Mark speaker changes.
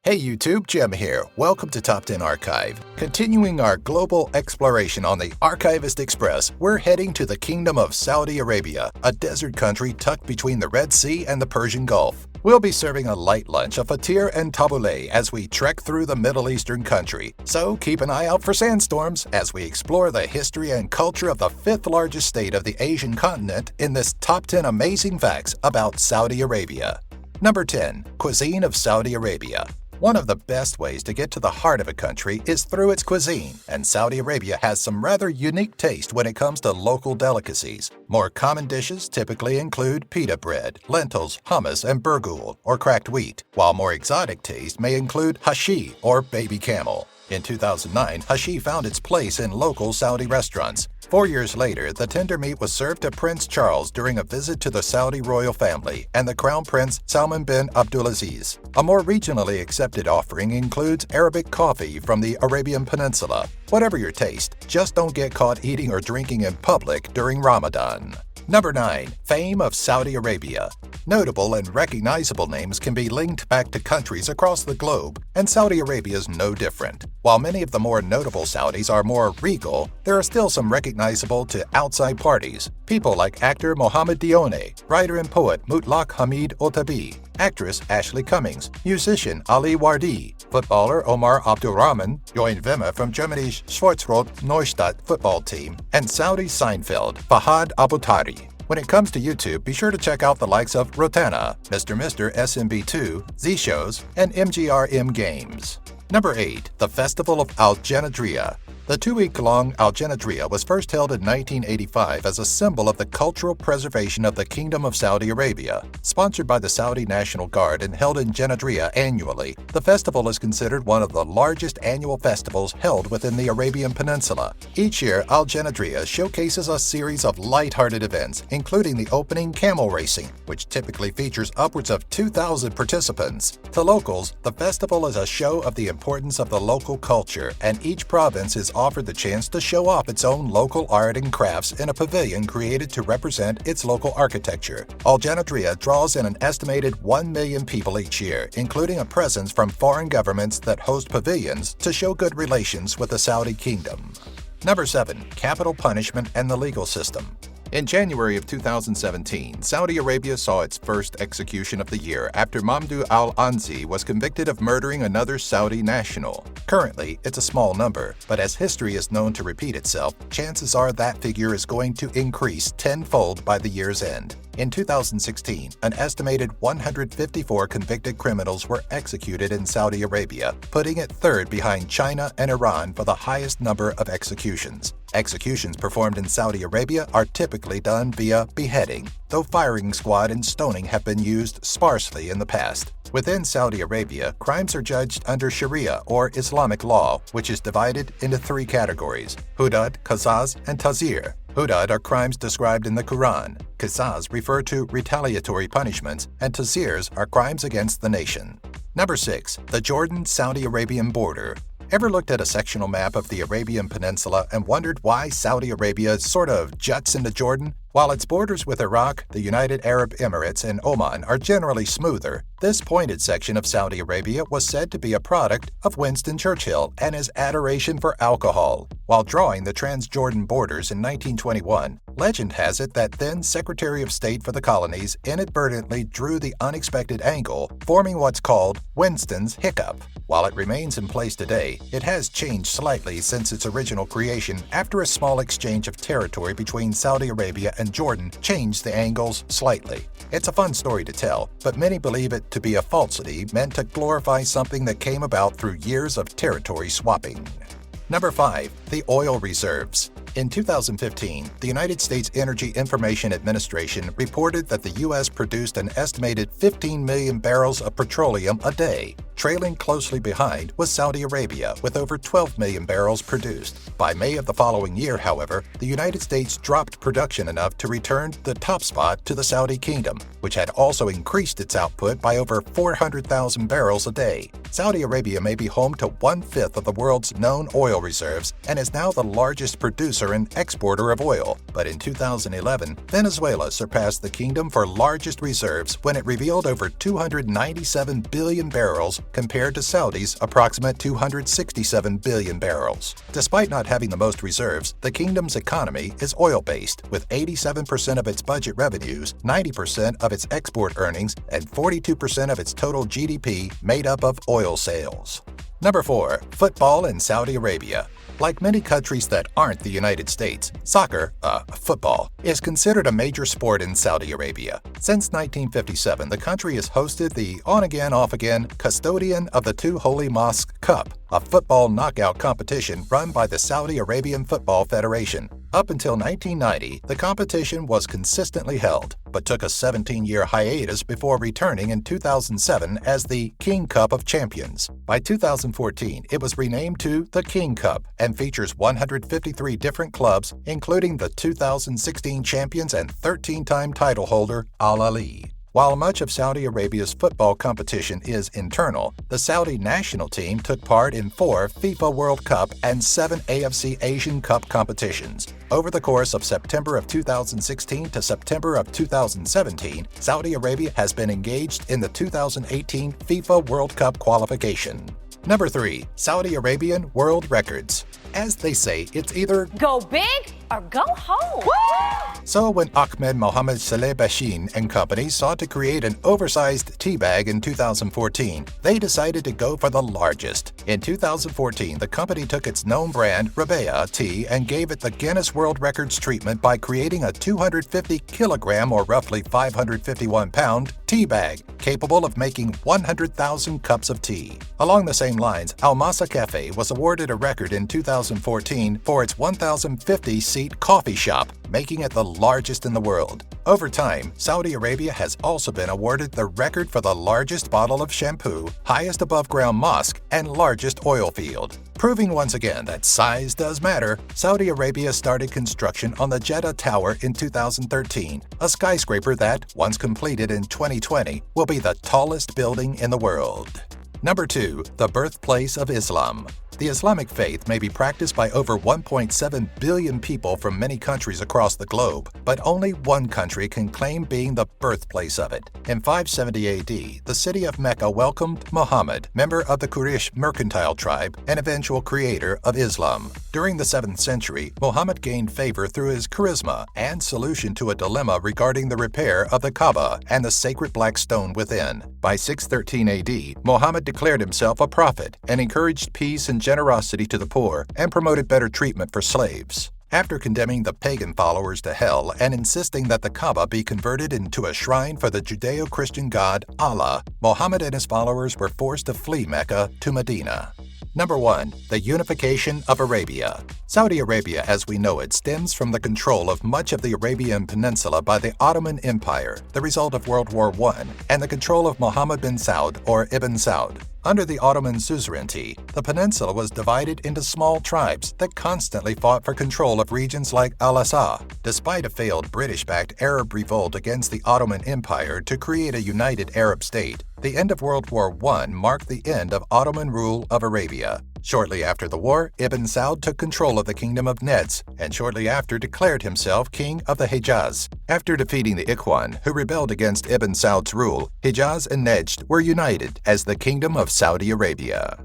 Speaker 1: Hey YouTube, Jim here. Welcome to Top 10 Archive. Continuing our global exploration on the Archivist Express, we're heading to the Kingdom of Saudi Arabia, a desert country tucked between the Red Sea and the Persian Gulf. We'll be serving a light lunch of fatir and tabbouleh as we trek through the Middle Eastern country. So keep an eye out for sandstorms as we explore the history and culture of the fifth largest state of the Asian continent in this Top 10 Amazing Facts about Saudi Arabia. Number 10. Cuisine of Saudi Arabia. One of the best ways to get to the heart of a country is through its cuisine, and Saudi Arabia has some rather unique taste when it comes to local delicacies. More common dishes typically include pita bread, lentils, hummus, and burgul, or cracked wheat, while more exotic taste may include hashi, or baby camel. In 2009, hashi found its place in local Saudi restaurants. 4 years later, the tender meat was served to Prince Charles during a visit to the Saudi royal family and the Crown Prince Salman bin Abdulaziz. A more regionally accepted offering includes Arabic coffee from the Arabian Peninsula. Whatever your taste, just don't get caught eating or drinking in public during Ramadan. Number 9. Fame of Saudi Arabia. Notable and recognizable names can be linked back to countries across the globe, and Saudi Arabia is no different. While many of the more notable Saudis are more regal, there are still some recognizable to outside parties. People like actor Mohammed Dione, writer and poet Mutlaq Hamid Otabi, actress Ashley Cummings, musician Ali Wardi, footballer Omar Abdurrahman joined Wimmer from Germany's Schwarzrot Neustadt football team, and Saudi Seinfeld Fahad Abutari. When it comes to YouTube, be sure to check out the likes of Rotana, Mr. SMB2, Z-Shows, and MGRM Games. Number 8. The Festival of Al-Janadriya. The 2-week-long Al-Janadriya was first held in 1985 as a symbol of the cultural preservation of the Kingdom of Saudi Arabia. Sponsored by the Saudi National Guard and held in Janadriya annually, the festival is considered one of the largest annual festivals held within the Arabian Peninsula. Each year, Al-Janadriya showcases a series of lighthearted events, including the opening camel racing, which typically features upwards of 2,000 participants. To locals, the festival is a show of the importance of the local culture, and each province is offered the chance to show off its own local art and crafts in a pavilion created to represent its local architecture. Al-Janadriya draws in an estimated 1 million people each year, including a presence from foreign governments that host pavilions to show good relations with the Saudi kingdom. Number 7. Capital punishment and the legal system. In January of 2017, Saudi Arabia saw its first execution of the year after Mamdouh al-Anzi was convicted of murdering another Saudi national. Currently, it's a small number, but as history is known to repeat itself, chances are that figure is going to increase tenfold by the year's end. In 2016, an estimated 154 convicted criminals were executed in Saudi Arabia, putting it third behind China and Iran for the highest number of executions. Executions performed in Saudi Arabia are typically done via beheading, though firing squad and stoning have been used sparsely in the past. Within Saudi Arabia, crimes are judged under Sharia or Islamic law, which is divided into 3 categories: hudud, qisas, and tazir. Hudud are crimes described in the Quran. Qisas refer to retaliatory punishments, and tazirs are crimes against the nation. Number 6. The Jordan-Saudi Arabian border. Ever looked at a sectional map of the Arabian Peninsula and wondered why Saudi Arabia sort of juts into Jordan? While its borders with Iraq, the United Arab Emirates, and Oman are generally smoother, this pointed section of Saudi Arabia was said to be a product of Winston Churchill and his adoration for alcohol. While drawing the Transjordan borders in 1921, legend has it that then Secretary of State for the colonies inadvertently drew the unexpected angle, forming what's called Winston's Hiccup. While it remains in place today, it has changed slightly since its original creation after a small exchange of territory between Saudi Arabia and Jordan changed the angles slightly. It's a fun story to tell, but many believe it to be a falsity meant to glorify something that came about through years of territory swapping. Number 5. The oil reserves. In 2015, the United States Energy Information Administration reported that the U.S. produced an estimated 15 million barrels of petroleum a day. Trailing closely behind was Saudi Arabia, with over 12 million barrels produced. By May of the following year, however, the United States dropped production enough to return the top spot to the Saudi Kingdom, which had also increased its output by over 400,000 barrels a day. Saudi Arabia may be home to 1/5 of the world's known oil reserves and is now the largest producer and exporter of oil. But in 2011, Venezuela surpassed the kingdom for largest reserves when it revealed over 297 billion barrels compared to Saudi's approximate 267 billion barrels. Despite not having the most reserves, the kingdom's economy is oil-based, with 87% of its budget revenues, 90% of its export earnings, and 42% of its total GDP made up of oil sales. Number 4. Football in Saudi Arabia. Like many countries that aren't the United States, soccer, football, is considered a major sport in Saudi Arabia. Since 1957, the country has hosted the on-again, off-again custodian of the Two Holy Mosques Cup, a football knockout competition run by the Saudi Arabian Football Federation. Up until 1990, the competition was consistently held, but took a 17-year hiatus before returning in 2007 as the King Cup of Champions. By 2014, it was renamed to the King Cup and features 153 different clubs, including the 2016 champions and 13-time title holder Al Ahly. While much of Saudi Arabia's football competition is internal, the Saudi national team took part in 4 FIFA World Cup and 7 AFC Asian Cup competitions. Over the course of September of 2016 to September of 2017, Saudi Arabia has been engaged in the 2018 FIFA World Cup qualification. Number 3. Saudi Arabian World Records. As they say, it's either
Speaker 2: go big or go home.
Speaker 1: So when Ahmed Mohammed Saleh Bashin and company sought to create an oversized tea bag in 2014, they decided to go for the largest. In 2014, the company took its known brand, Rabea Tea, and gave it the Guinness World Records treatment by creating a 250-kilogram or roughly 551-pound tea bag, capable of making 100,000 cups of tea. Along the same lines, Al Masa Cafe was awarded a record in 2014 for its 1,050-seat coffee shop, making it the largest in the world. Over time, Saudi Arabia has also been awarded the record for the largest bottle of shampoo, highest above-ground mosque, and largest oil field. Proving once again that size does matter, Saudi Arabia started construction on the Jeddah Tower in 2013, a skyscraper that, once completed in 2020, will be the tallest building in the world. Number 2. The birthplace of Islam. The Islamic faith may be practiced by over 1.7 billion people from many countries across the globe, but only one country can claim being the birthplace of it. In 570 AD, the city of Mecca welcomed Muhammad, member of the Quraysh mercantile tribe and eventual creator of Islam. During the 7th century, Muhammad gained favor through his charisma and solution to a dilemma regarding the repair of the Kaaba and the sacred black stone within. By 613 AD, Muhammad declared himself a prophet and encouraged peace and generosity to the poor and promoted better treatment for slaves. After condemning the pagan followers to hell and insisting that the Kaaba be converted into a shrine for the Judeo-Christian god Allah, Muhammad and his followers were forced to flee Mecca to Medina. Number 1. The unification of Arabia. Saudi Arabia, as we know it, stems from the control of much of the Arabian Peninsula by the Ottoman Empire, the result of World War I, and the control of Muhammad bin Saud or Ibn Saud. Under the Ottoman suzerainty, the peninsula was divided into small tribes that constantly fought for control of regions like Al-Asa. Despite a failed British-backed Arab revolt against the Ottoman Empire to create a united Arab state, the end of World War I marked the end of Ottoman rule of Arabia. Shortly after the war, Ibn Saud took control of the Kingdom of Neds and shortly after declared himself king of the Hejaz. After defeating the Ikhwan, who rebelled against Ibn Saud's rule, Hejaz and Nejd were united as the Kingdom of Saudi Arabia.